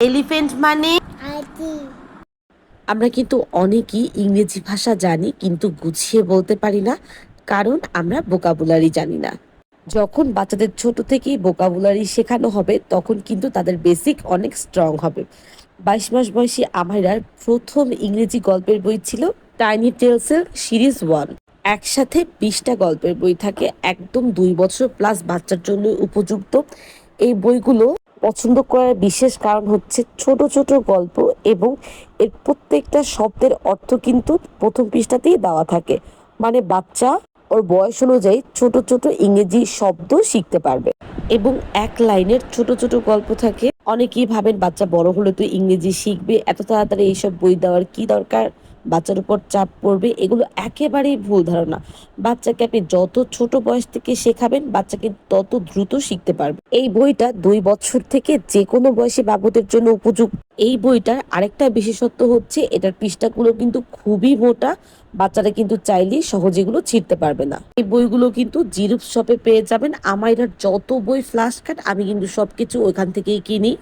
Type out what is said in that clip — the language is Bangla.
এলিফ্যান্ট মানে হাতি। আমরা কিন্তু অনেকেই ইংরেজি ভাষা জানি কিন্তু গুছিয়ে বলতে পারি না, কারণ আমরা ভোকাবুলারি জানি না। যখন বাচ্চাদের ছোট থেকেই ভোকাবুলারি শেখানো হবে তখন কিন্তু তাদের বেসিক অনেক স্ট্রং হবে। 22 মাস বয়সী আমাইরার প্রথম ইংরেজি গল্পের বই ছিল টাইনি টেলসের সিরিজ 1। একসাথে 20টা গল্পের বই থাকে, একদম 2 বছর প্লাস বাচ্চার জন্য উপযুক্ত। এই বইগুলো পছন্দ করার বিশেষ কারণ হচ্ছে ছোট ছোট গল্প এবং এর প্রত্যেকটা শব্দের অর্থ কিন্তু প্রথম পৃষ্ঠাতেই দেওয়া থাকে। মানে বাচ্চা ওর বয়স অনুযায়ী ছোট ছোট ইংরেজি শব্দ শিখতে পারবে। এবং এক লাইনের ছোট ছোট গল্প থাকে। অনেকেই ভাবেন বাচ্চা বড় হলে তো ইংরেজি শিখবে, এত তাড়াতাড়ি এইসব বই দেওয়ার কি দরকার, বাচ্চার উপর চাপ পড়বে, এগুলো একেবারেই ভুল ধারণা। বাচ্চাকে আপনি যত ছোট বয়স থেকে শেখাবেন বাচ্চা কিন্তু তত দ্রুত শিখতে পারবে। এই বইটা 2 বছর থেকে যে কোনো বয়সী বাবুদের জন্য উপযুক্ত। এই বইটার আরেকটা বিশেষত্ব হচ্ছে এটার পৃষ্ঠাগুলো কিন্তু খুবই মোটা, বাচ্চারা কিন্তু চাইলেই সহজে এগুলো ছিঁড়তে পারবে না। এই বইগুলো কিন্তু জিরুপ শপে পেয়ে যাবেন। আমার এটার যত বই ফ্ল্যাশ কার্ড আমি কিন্তু সবকিছু ওইখান থেকেই কিনি।